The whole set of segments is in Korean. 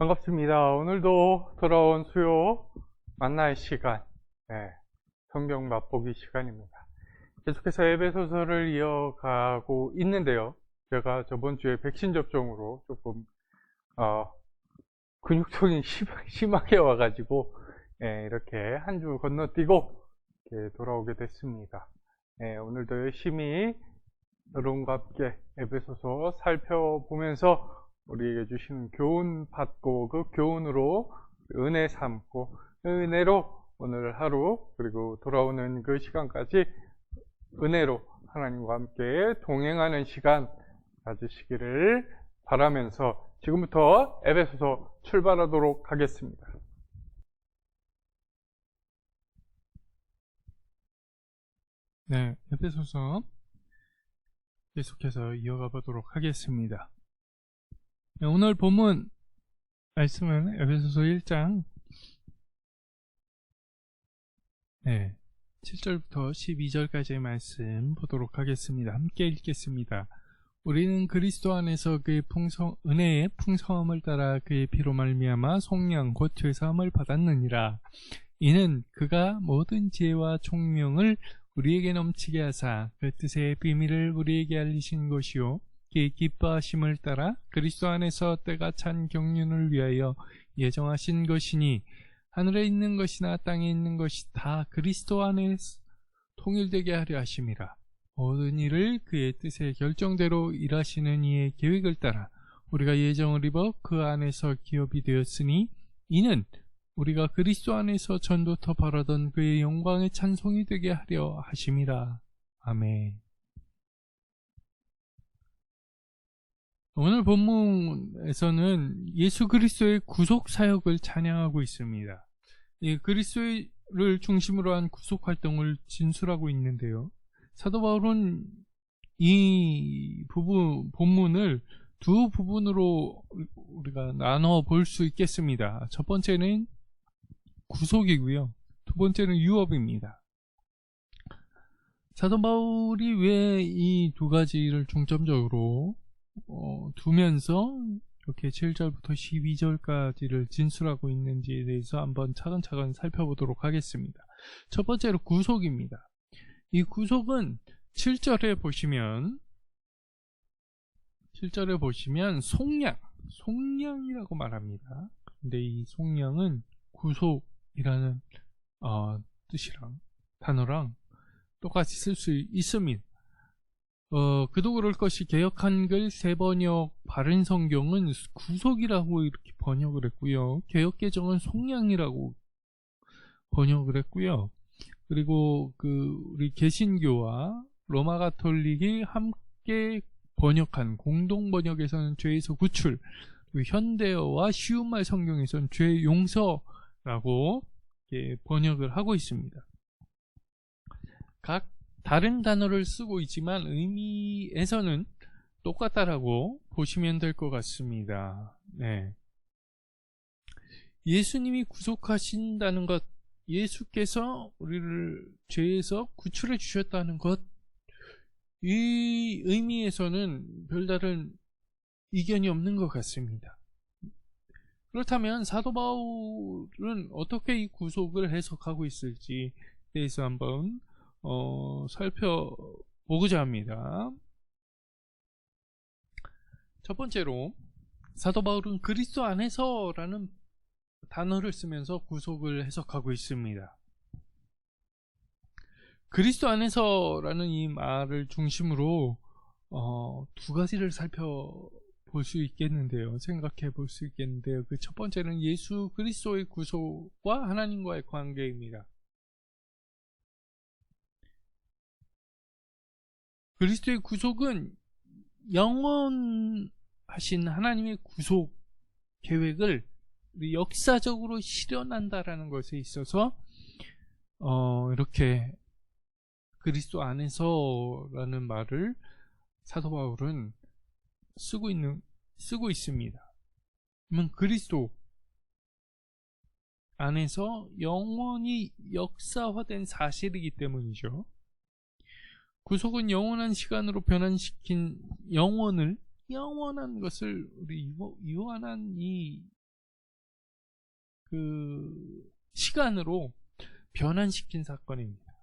반갑습니다. 오늘도 돌아온 수요 만나의 시간, 성경 맛보기 시간입니다. 계속해서 에베소서를 이어가고 있는데요. 제가 저번 주에 백신 접종으로 조금 근육통이 심하게 와가지고 이렇게 한 주 건너뛰고 이렇게 돌아오게 됐습니다. 오늘도 열심히 여러분과 함께 에베소서 살펴보면서 우리에게 주시는 교훈 받고 그 교훈으로 은혜 삼고 은혜로 오늘 하루 그리고 돌아오는 그 시간까지 은혜로 하나님과 함께 동행하는 시간 가지시기를 바라면서 지금부터 에베소서 출발하도록 하겠습니다. 네, 에베소서 계속해서 이어가 보도록 하겠습니다. 오늘 본문 말씀은 에베소서 1장 7절부터 12절까지의 말씀 보도록 하겠습니다. 함께 읽겠습니다. 우리는 그리스도 안에서 그의 은혜의 풍성함을 따라 그의 피로 말미암아 속량 곧 죄사함을 받았느니라. 이는 그가 모든 지혜와 총명을 우리에게 넘치게 하사 그 뜻의 비밀을 우리에게 알리신 것이요 그의 기뻐하심을 따라 그리스도 안에서 때가 찬 경륜을 위하여 예정하신 것이니 하늘에 있는 것이나 땅에 있는 것이 다 그리스도 안에 통일되게 하려 하심이라. 모든 일을 그의 뜻의 결정대로 일하시는 이의 계획을 따라 우리가 예정을 입어 그 안에서 기업이 되었으니 이는 우리가 그리스도 안에서 전부터 바라던 그의 영광의 찬송이 되게 하려 하심이라. 아멘. 오늘 본문에서는 예수 그리스도의 구속 사역을 찬양하고 있습니다. 그리스도를 중심으로 한 구속 활동을 진술하고 있는데요. 사도 바울은 이 본문을 두 부분으로 우리가 나눠 볼 수 있겠습니다. 첫 번째는 구속이고요. 두 번째는 유업입니다. 사도 바울이 왜 이 두 가지를 중점적으로 두면서 이렇게 7절부터 12절까지를 진술하고 있는지에 대해서 한번 차근차근 살펴보도록 하겠습니다. 첫 번째로 구속입니다. 이 구속은 7절에 보시면 속량이라고 말합니다. 근데 이 속량은 구속이라는 뜻이랑 단어랑 똑같이 쓸 수 있습니다. 그도 그럴 것이 개역 한글 새번역 바른 성경은 구속이라고 이렇게 번역을 했고요. 개역 개정은 속량이라고 번역을 했고요. 그리고 우리 개신교와 로마 가톨릭이 함께 번역한 공동 번역에서는 죄에서 구출, 그리고 현대어와 쉬운 말 성경에서는 죄 용서라고 번역을 하고 있습니다. 각 다른 단어를 쓰고 있지만 의미에서는 똑같다라고 보시면 될 것 같습니다. 예수님이 구속하신다는 것, 예수께서 우리를 죄에서 구출해 주셨다는 것, 이 의미에서는 별다른 이견이 없는 것 같습니다. 그렇다면 사도 바울은 어떻게 이 구속을 해석하고 있을지에 대해서 한번 살펴보고자 합니다. 첫 번째로 사도 바울은 그리스도 안에서라는 단어를 쓰면서 구속을 해석하고 있습니다. 그리스도 안에서라는 이 말을 중심으로 두 가지를 살펴볼 수 있겠는데요. 생각해 볼 수 있겠는데요. 그 첫 번째는 예수 그리스도의 구속과 하나님과의 관계입니다. 그리스도의 구속은 영원하신 하나님의 구속 계획을 역사적으로 실현한다라는 것에 있어서 이렇게 그리스도 안에서라는 말을 사도 바울은 쓰고 있습니다. 그러면 그리스도 안에서 영원히 역사화된 사실이기 때문이죠. 구속은 영원한 시간으로 변환시킨 영원한 것을 우리 유한한 이 그 시간으로 변환시킨 사건입니다.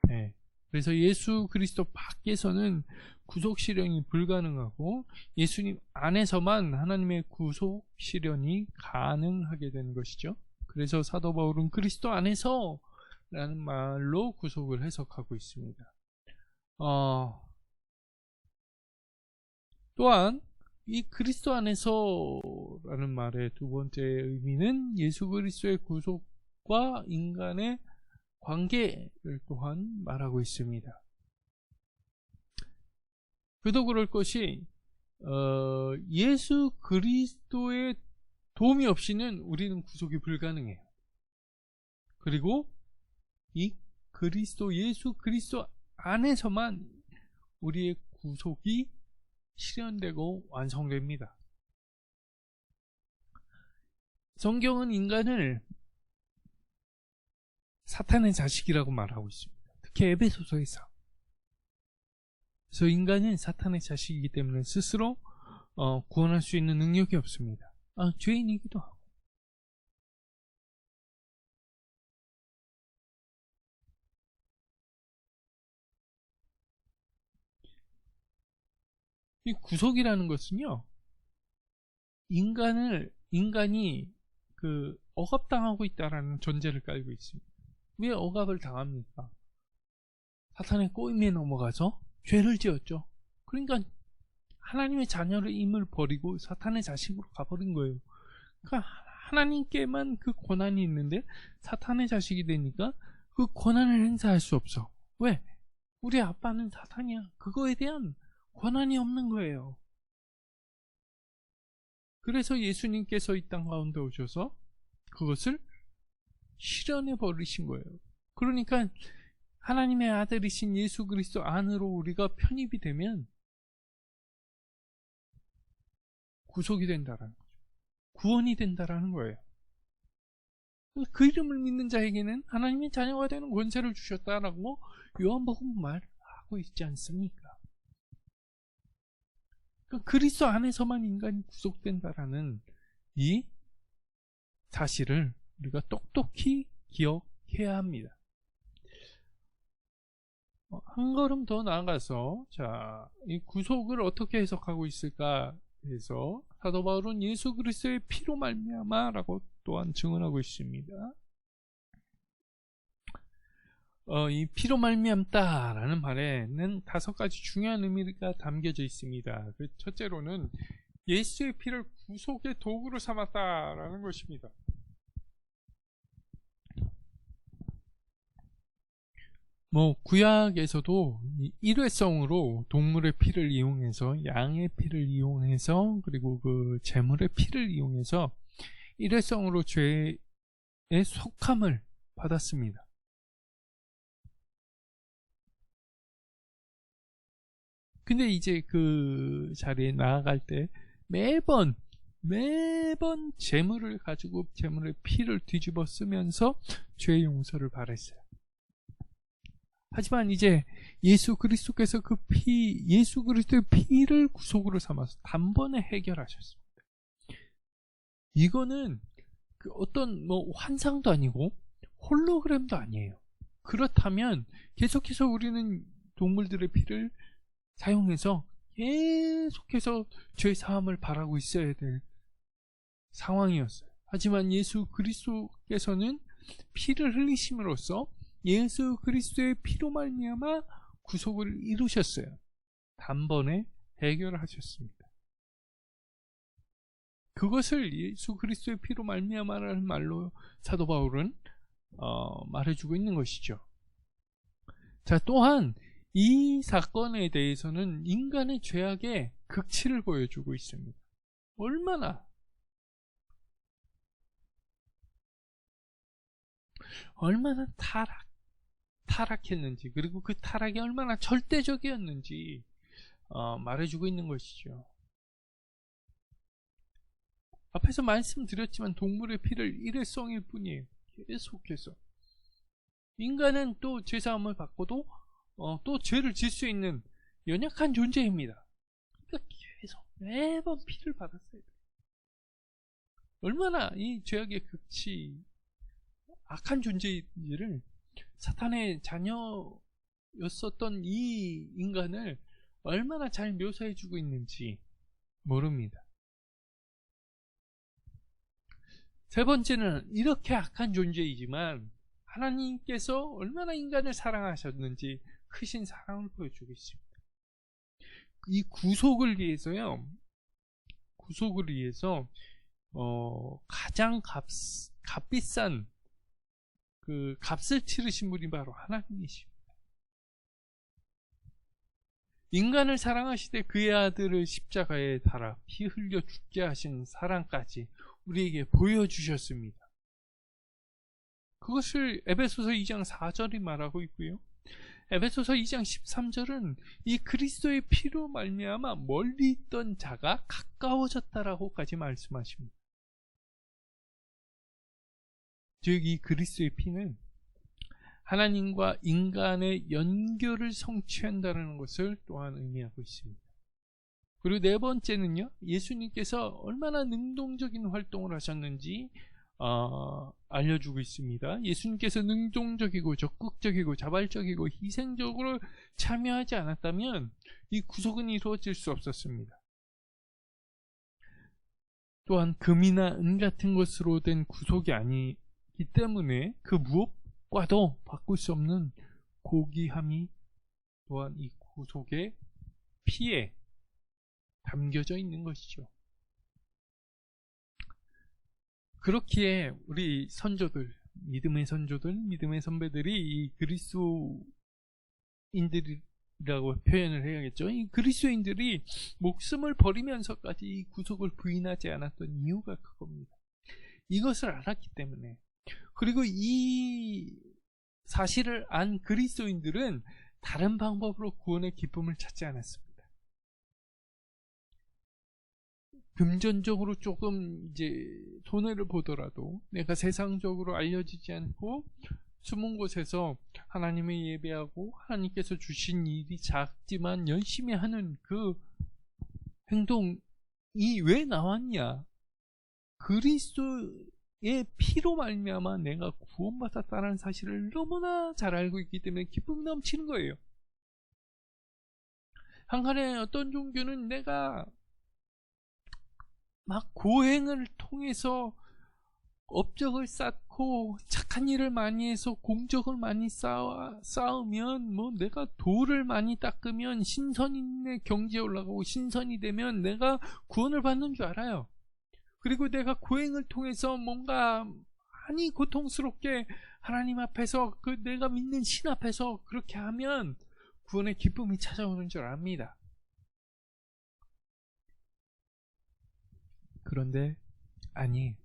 네. 그래서 예수 그리스도 밖에서는 구속 실현이 불가능하고 예수님 안에서만 하나님의 구속 실현이 가능하게 되는 것이죠. 그래서 사도 바울은 그리스도 안에서 라는 말로 구속을 해석하고 있습니다. 또한 이 그리스도 안에서 라는 말의 두 번째 의미는 예수 그리스도의 구속과 인간의 관계를 또한 말하고 있습니다. 그도 그럴 것이 예수 그리스도의 도움이 없이는 우리는 구속이 불가능해요. 그리고 이 예수 그리스도 안에서만 우리의 구속이 실현되고 완성됩니다. 성경은 인간을 사탄의 자식이라고 말하고 있습니다. 특히 에베소서에서. 그래서 인간은 사탄의 자식이기 때문에 스스로 구원할 수 있는 능력이 없습니다. 죄인이기도 하고. 이 구속이라는 것은요, 인간이 억압당하고 있다라는 전제를 깔고 있습니다. 왜 억압을 당합니까? 사탄의 꼬임에 넘어가서 죄를 지었죠. 그러니까 하나님의 자녀를 임을 버리고 사탄의 자식으로 가버린 거예요. 그러니까 하나님께만 그 권한이 있는데 사탄의 자식이 되니까 그 권한을 행사할 수 없어. 왜? 우리 아빠는 사탄이야. 그거에 대한 권한이 없는 거예요. 그래서 예수님께서 이 땅 가운데 오셔서 그것을 실현해 버리신 거예요. 그러니까 하나님의 아들이신 예수 그리스도 안으로 우리가 편입이 되면 구속이 된다라는 거죠. 구원이 된다라는 거예요. 그 이름을 믿는 자에게는 하나님의 자녀가 되는 권세를 주셨다라고 요한복음 말하고 있지 않습니까? 그리스도 안에서만 인간이 구속된다라는 이 사실을 우리가 똑똑히 기억해야 합니다. 한 걸음 더 나아가서 이 구속을 어떻게 해석하고 있을까 해서 사도 바울은 예수 그리스도의 피로 말미암아라고 또한 증언하고 있습니다. 이 피로 말미암다라는 말에는 5가지 중요한 의미가 담겨져 있습니다. 첫째로는 예수의 피를 구속의 도구로 삼았다라는 것입니다. 구약에서도 일회성으로 동물의 피를 이용해서, 양의 피를 이용해서, 그리고 그 제물의 피를 이용해서 일회성으로 죄의 속함을 받았습니다. 근데 이제 그 자리에 나아갈 때 매번 제물을 가지고 제물의 피를 뒤집어 쓰면서 죄의 용서를 바랬어요. 하지만 이제 예수 그리스도께서 예수 그리스도의 피를 구속으로 삼아서 단번에 해결하셨습니다. 이거는 어떤 환상도 아니고 홀로그램도 아니에요. 그렇다면 계속해서 우리는 동물들의 피를 사용해서 계속해서 죄 사함을 바라고 있어야 될 상황이었어요. 하지만 예수 그리스도께서는 피를 흘리심으로써 예수 그리스도의 피로 말미암아 구속을 이루셨어요. 단번에 해결하셨습니다. 그것을 예수 그리스도의 피로 말미암아라는 말로 사도 바울은 말해주고 있는 것이죠. 또한 이 사건에 대해서는 인간의 죄악의 극치를 보여주고 있습니다. 얼마나 타락했는지, 그리고 그 타락이 얼마나 절대적이었는지 말해주고 있는 것이죠. 앞에서 말씀드렸지만 동물의 피를 일회성일 뿐이에요. 계속해서 인간은 또 죄사함을 받고도 또 죄를 질 수 있는 연약한 존재입니다. 그러니까 계속 매번 피를 받았어야 돼요. 얼마나 이 죄악의 극치 악한 존재인지를, 사탄의 자녀였었던 이 인간을 얼마나 잘 묘사해주고 있는지 모릅니다. 세 번째는 이렇게 악한 존재이지만 하나님께서 얼마나 인간을 사랑하셨는지 크신 사랑을 보여주고 있습니다. 이 구속을 위해서요, 구속을 위해서 가장 값비싼 그 값을 치르신 분이 바로 하나님이십니다. 인간을 사랑하시되 그의 아들을 십자가에 달아 피 흘려 죽게 하신 사랑까지 우리에게 보여주셨습니다. 그것을 에베소서 2장 4절이 말하고 있고요, 에베소서 2장 13절은 이 그리스도의 피로 말미암아 멀리 있던 자가 가까워졌다라고까지 말씀하십니다. 즉 이 그리스도의 피는 하나님과 인간의 연결을 성취한다는 것을 또한 의미하고 있습니다. 그리고 네 번째는요, 예수님께서 얼마나 능동적인 활동을 하셨는지 알려주고 있습니다. 예수님께서 능동적이고 적극적이고 자발적이고 희생적으로 참여하지 않았다면 이 구속은 이루어질 수 없었습니다. 또한 금이나 은 같은 것으로 된 구속이 아니기 때문에 그 무엇과도 바꿀 수 없는 고귀함이 또한 이 구속의 피에 담겨져 있는 것이죠. 그렇기에 우리 선조들, 믿음의 선조들, 믿음의 선배들이 이 그리스도인들이라고 표현을 해야겠죠. 이 그리스도인들이 목숨을 버리면서까지 이 구속을 부인하지 않았던 이유가 그겁니다. 이것을 알았기 때문에. 그리고 이 사실을 안 그리스도인들은 다른 방법으로 구원의 기쁨을 찾지 않았습니다. 금전적으로 조금 이제 손해를 보더라도 내가 세상적으로 알려지지 않고 숨은 곳에서 하나님을 예배하고 하나님께서 주신 일이 작지만 열심히 하는 그 행동이 왜 나왔냐? 그리스도의 피로 말미암아 내가 구원받았다는 사실을 너무나 잘 알고 있기 때문에 기쁨이 넘치는 거예요. 한간에 어떤 종교는 내가 막 고행을 통해서 업적을 쌓고 착한 일을 많이 해서 공적을 많이 쌓으면 뭐 내가 도를 많이 닦으면 신선인의 경지에 올라가고 신선이 되면 내가 구원을 받는 줄 알아요. 그리고 내가 고행을 통해서 뭔가 많이 고통스럽게 하나님 앞에서 그 내가 믿는 신 앞에서 그렇게 하면 구원의 기쁨이 찾아오는 줄 압니다. 그런데 아니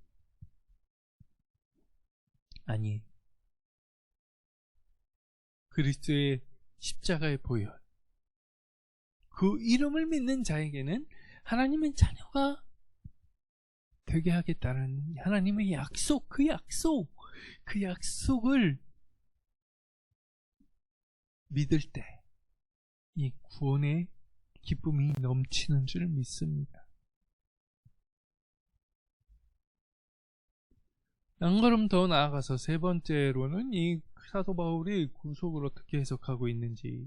그리스도의 십자가의 보혈, 그 이름을 믿는 자에게는 하나님의 자녀가 되게 하겠다는 하나님의 약속, 그 약속을 믿을 때 이 구원의 기쁨이 넘치는 줄 믿습니다. 한 걸음 더 나아가서 세 번째로는 이 사도 바울이 구속을 어떻게 해석하고 있는지에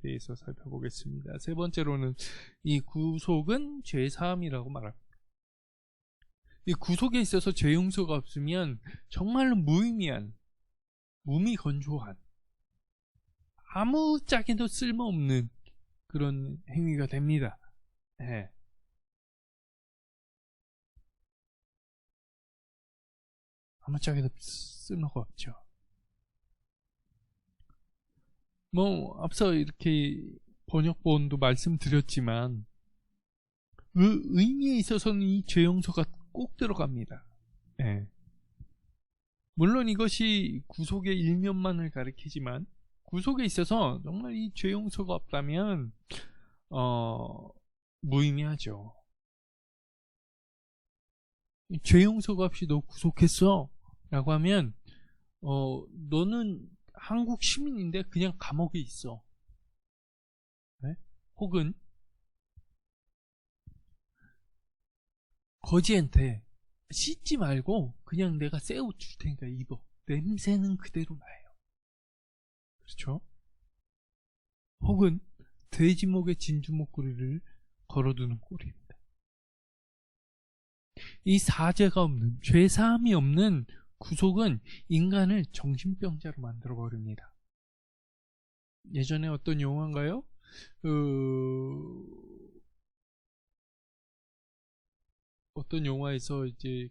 대해서 살펴보겠습니다. 세 번째로는 이 구속은 죄사함이라고 말합니다. 이 구속에 있어서 죄 용서가 없으면 정말로 무의미한, 무미건조한, 아무짝에도 쓸모없는 그런 행위가 됩니다. 네. 아무짝에도 쓸모가 없죠. 뭐 앞서 이렇게 번역본도 말씀드렸지만 그 의미에 있어서는 이 죄 용서가 꼭 들어갑니다. 네. 물론 이것이 구속의 일면만을 가리키지만 구속에 있어서 정말 이 죄 용서가 없다면 무의미하죠. 죄 용서가 없이 너 구속했어 라고 하면 너는 한국 시민인데 그냥 감옥에 있어. 네? 혹은 거지한테 씻지 말고 그냥 내가 새 옷 줄 테니까 입어. 냄새는 그대로 나요. 그렇죠? 혹은 돼지 목에 진주 목걸이를 걸어두는 꼴입니다. 이 사죄가 없는, 죄사함이 없는 구속은 인간을 정신병자로 만들어버립니다. 예전에 어떤 영화인가요? 어떤 영화에서 이제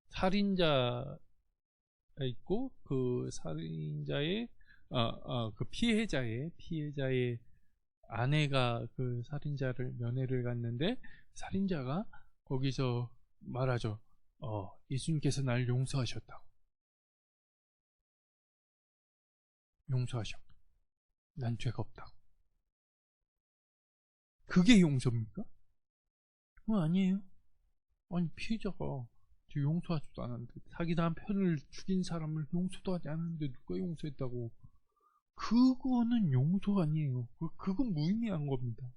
살인자가 있고, 그 살인자의 그 피해자의 아내가 그 살인자를 면회를 갔는데, 살인자가 거기서 말하죠. 예수님께서 날 용서하셨다고. 난 죄가 없다고. 그게 용서입니까? 아니에요. 아니, 피해자가 저 용서하지도 않았는데, 자기 남편을 죽인 사람을 용서도 하지 않았는데 누가 용서했다고. 그거는 용서 아니에요. 그건 무의미한 겁니다.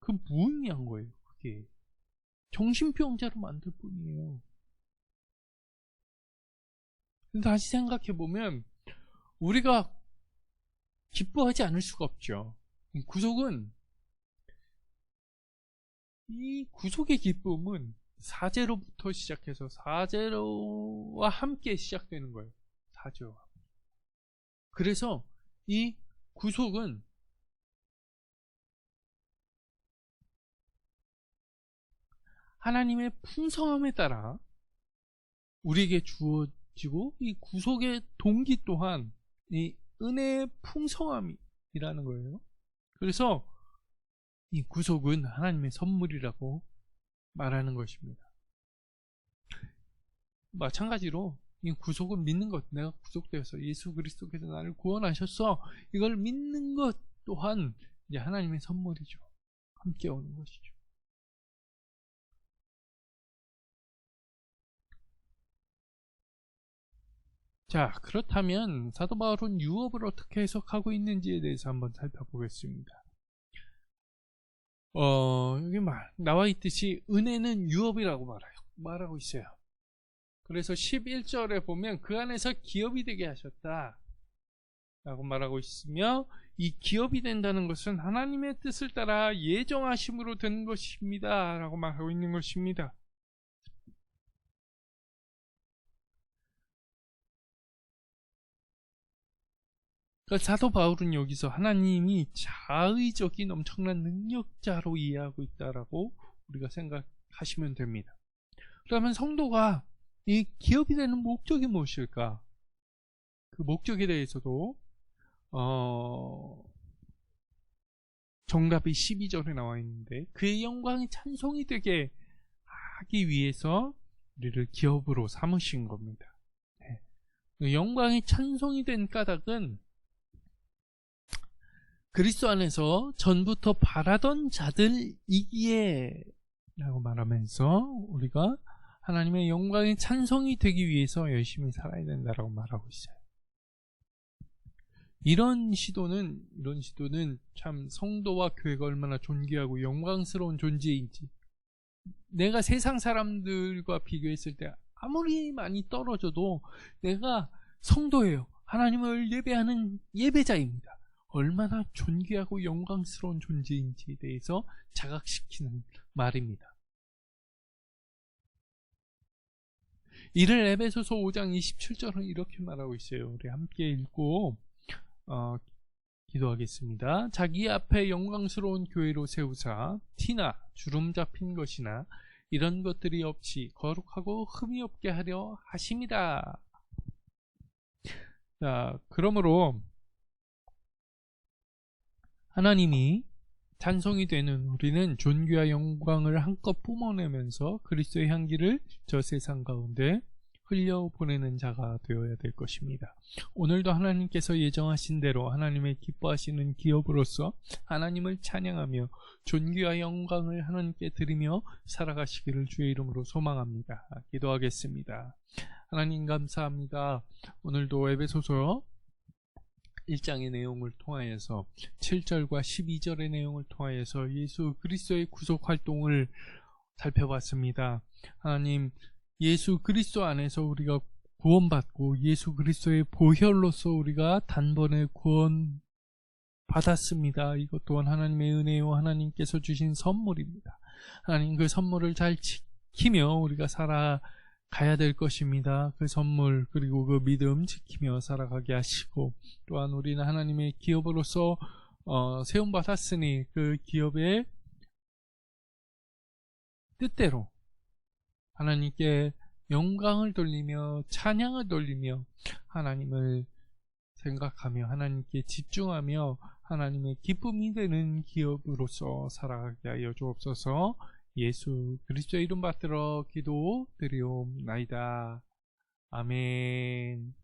그건 무의미한 거예요. 그게 정신병자로 만들 뿐이에요. 다시 생각해보면 우리가 기뻐하지 않을 수가 없죠. 이 구속의 기쁨은 사죄로부터 시작해서 사죄와 함께 시작되는 거예요. 사죄와. 그래서 이 구속은 하나님의 풍성함에 따라 우리에게 주어지고, 이 구속의 동기 또한 이 은혜의 풍성함이라는 거예요. 그래서 이 구속은 하나님의 선물이라고 말하는 것입니다. 마찬가지로 이 구속은 믿는 것, 내가 구속되어서 예수 그리스도께서 나를 구원하셨어, 이걸 믿는 것 또한 이제 하나님의 선물이죠. 함께 오는 것이죠. 자, 그렇다면 사도 바울은 유업을 어떻게 해석하고 있는지에 대해서 한번 살펴보겠습니다. 여기 나와 있듯이 은혜는 유업이라고 말하고 있어요. 그래서 11절에 보면 그 안에서 기업이 되게 하셨다 라고 말하고 있으며, 이 기업이 된다는 것은 하나님의 뜻을 따라 예정하심으로 된 것입니다 라고 말하고 있는 것입니다. 그러니까 사도 바울은 여기서 하나님이 자의적인 엄청난 능력자로 이해하고 있다라고 우리가 생각하시면 됩니다. 그러면 성도가 이 기업이 되는 목적이 무엇일까? 그 목적에 대해서도 정답이 12절에 나와 있는데, 그의 영광이 찬송이 되게 하기 위해서 우리를 기업으로 삼으신 겁니다. 네. 영광이 찬송이 된 까닭은 그리스도 안에서 전부터 바라던 자들이기에 라고 말하면서 우리가 하나님의 영광의 찬송이 되기 위해서 열심히 살아야 된다라고 말하고 있어요. 이런 시도는 참 성도와 교회가 얼마나 존귀하고 영광스러운 존재인지, 내가 세상 사람들과 비교했을 때 아무리 많이 떨어져도 내가 성도예요, 하나님을 예배하는 예배자입니다, 얼마나 존귀하고 영광스러운 존재인지에 대해서 자각시키는 말입니다. 이를 에베소서 5장 27절은 이렇게 말하고 있어요. 우리 함께 읽고 기도하겠습니다. 자기 앞에 영광스러운 교회로 세우사 티나 주름 잡힌 것이나 이런 것들이 없이 거룩하고 흠이 없게 하려 하심이다. 자, 그러므로 하나님이 찬송이 되는 우리는 존귀와 영광을 한껏 뿜어내면서 그리스도의 향기를 저 세상 가운데 흘려보내는 자가 되어야 될 것입니다. 오늘도 하나님께서 예정하신 대로 하나님의 기뻐하시는 기업으로서 하나님을 찬양하며 존귀와 영광을 하나님께 드리며 살아가시기를 주의 이름으로 소망합니다. 기도하겠습니다. 하나님 감사합니다. 오늘도 에베소서 1장의 내용을 통하여서 7절과 12절의 내용을 통하여서 예수 그리스도의 구속 활동을 살펴봤습니다. 하나님, 예수 그리스도 안에서 우리가 구원받고 예수 그리스도의 보혈로서 우리가 단번에 구원 받았습니다. 이것 또한 하나님의 은혜요 하나님께서 주신 선물입니다. 하나님, 그 선물을 잘 지키며 우리가 살아가야 될 것입니다. 그 선물 그리고 그 믿음 지키며 살아가게 하시고, 또한 우리는 하나님의 기업으로서 세움받았으니 그 기업의 뜻대로 하나님께 영광을 돌리며 찬양을 돌리며 하나님을 생각하며 하나님께 집중하며 하나님의 기쁨이 되는 기업으로서 살아가게 하여 주옵소서. 예수 그리스도의 이름 받들어 기도드리옵나이다. 아멘.